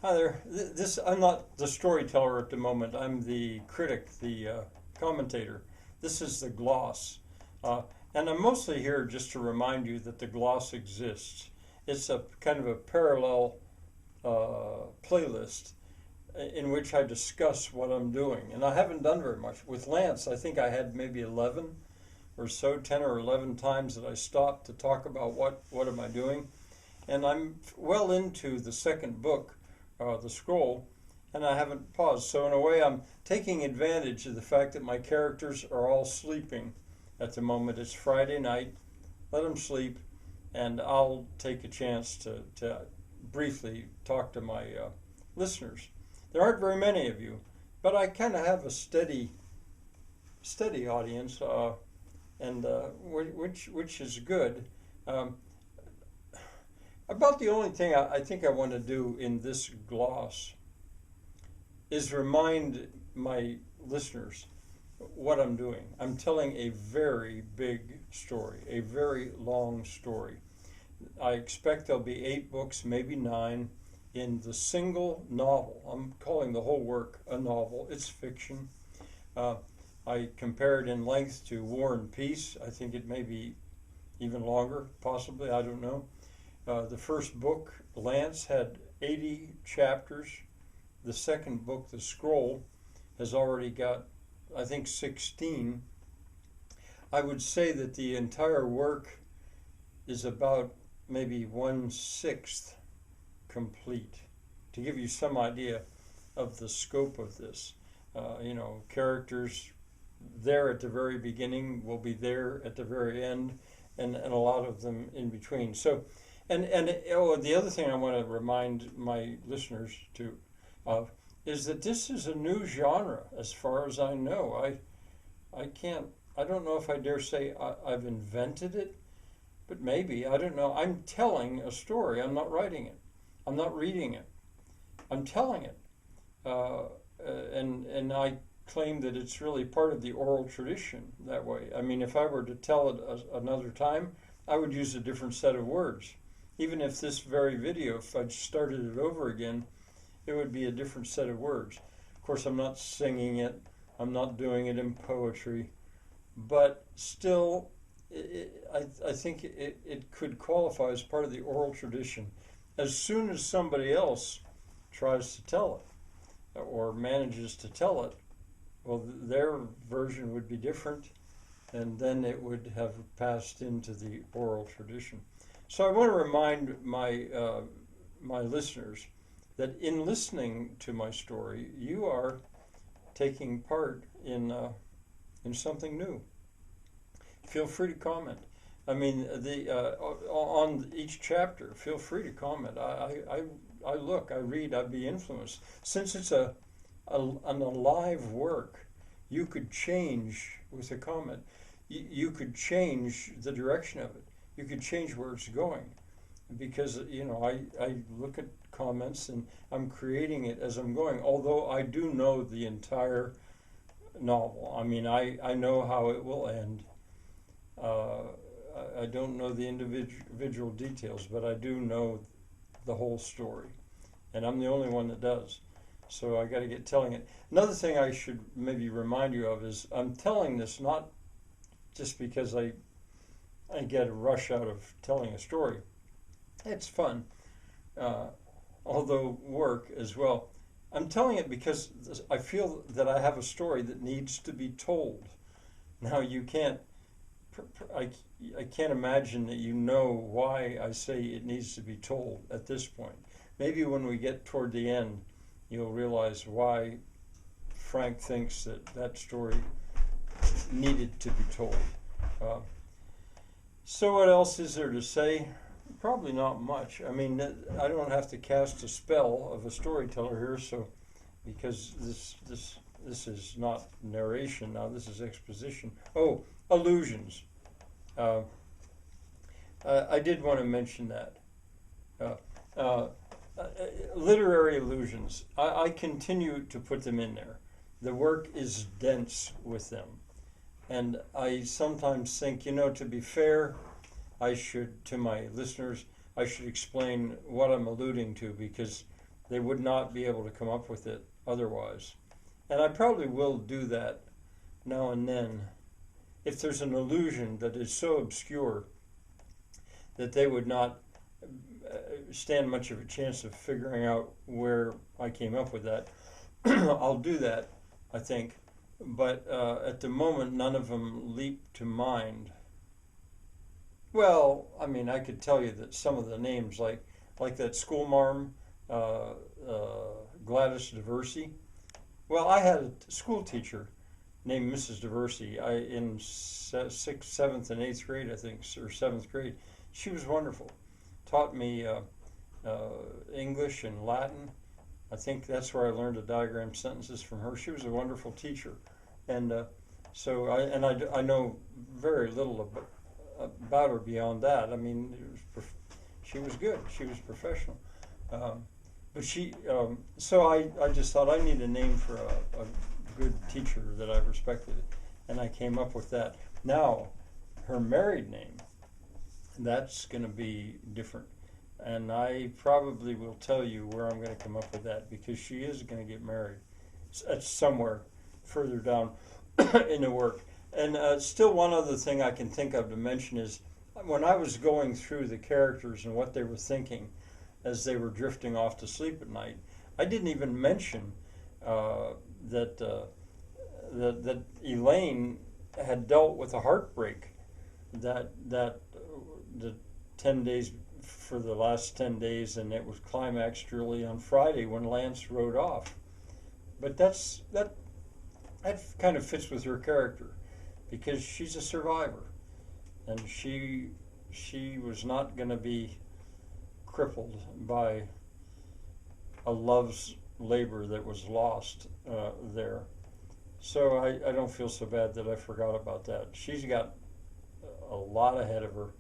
Hi there. I'm not the storyteller at the moment. I'm the critic, the commentator. This is the gloss. Uh, and I'm mostly here just to remind you that the gloss exists. It's a kind of a parallel playlist in which I discuss what I'm doing. And I haven't done very much. With Lance, I think I had maybe 11 or so, 10 or 11 times that I stopped to talk about what am I doing. And I'm well into the second book, the scroll, and I haven't paused. So in a way, I'm taking advantage of the fact that my characters are all sleeping at the moment. It's Friday night. Let them sleep, and I'll take a chance to briefly talk to my listeners. There aren't very many of you, but I kind of have a steady audience, and which is good. Um, About the only thing I think I want to do in this gloss is remind my listeners what I'm doing. I'm telling a very big story, a very long story. I expect there'll be 8 books, maybe 9, in the single novel. I'm calling the whole work a novel. It's fiction. Uh, I compare it in length to War and Peace. I think it may be even longer, possibly. I don't know. The first book, Lance, had 80 chapters. The second book, The Scroll, has already got, I think, 16. I would say that the entire work is about maybe 1/6 complete, to give you some idea of the scope of this. Characters there at the very beginning will be there at the very end, and a lot of them in between. So, the other thing I want to remind my listeners of is that this is a new genre, as far as I know. I don't know if I dare say I've invented it, but maybe, I don't know. I'm telling a story. I'm not writing it. I'm not reading it. I'm telling it. Uh, and I claim that it's really part of the oral tradition that way. I mean, if I were to tell it another time, I would use a different set of words. Even if this very video, if I started it over again, it would be a different set of words. Of course, I'm not singing it. I'm not doing it in poetry. But still, I think it could qualify as part of the oral tradition. As soon as somebody else tries to tell it or manages to tell it, well, their version would be different, and then it would have passed into the oral tradition. So I want to remind my listeners that in listening to my story, you are taking part in something new. Feel free to comment. I mean, on each chapter, feel free to comment. I look, I read, I'd be influenced. Since it's an alive work, you could change with a comment. You could change the direction of it. You could change where it's going, because I look at comments and I'm creating it as I'm going. Although I do know the entire novel. I mean, I know how it will end. Uh, I don't know the individual details, but I do know the whole story, and I'm the only one that does. So I got to get telling it. Another thing I should maybe remind you of is I'm telling this not just because I get a rush out of telling a story. It's fun, uh, although work as well. I'm telling it because I feel that I have a story that needs to be told. Now you can't. I can't imagine that you know why I say it needs to be told at this point. Maybe when we get toward the end, you'll realize why Frank thinks that story needed to be told. Uh, so what else is there to say? Probably not much. I mean, I don't have to cast a spell of a storyteller here, so because this is not narration now. This is exposition. Oh, allusions. Uh, I did want to mention that. Uh, uh, Literary allusions. I continue to put them in there. The work is dense with them. And I sometimes think, to be fair, I should, to my listeners, I should explain what I'm alluding to, because They would not be able to come up with it otherwise. And I probably will do that now and then if there's an illusion that is so obscure that they would not stand much of a chance of figuring out where I came up with that. I'll do that, I think. But at the moment, none of them leap to mind. Well, I mean, I could tell you that some of the names, like that schoolmarm, uh, Gladys Diversey. Well, I had a school teacher named Mrs. Diversey. In sixth, seventh, and eighth grade, I think, or seventh grade. She was wonderful. Taught me English and Latin. I think that's where I learned to diagram sentences from her. She was a wonderful teacher, and I know very little about her beyond that. I mean, she was good. She was professional. But so I just thought I need a name for a good teacher that I respected, and I came up with that. Now, her married name, that's going to be different. And I probably will tell you where I'm going to come up with that, because she is going to get married. It's somewhere further down in the work. And still one other thing I can think of to mention is when I was going through the characters and what they were thinking as they were drifting off to sleep at night, I didn't even mention that Elaine had dealt with a heartbreak that the 10 days for the last 10 days, and it was climaxed really on Friday when Lance rode off. But that kind of fits with her character, because she's a survivor, and she was not going to be crippled by a love's labor that was lost there. So I don't feel so bad that I forgot about that. She's got a lot ahead of her,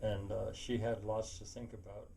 and she had lots to think about.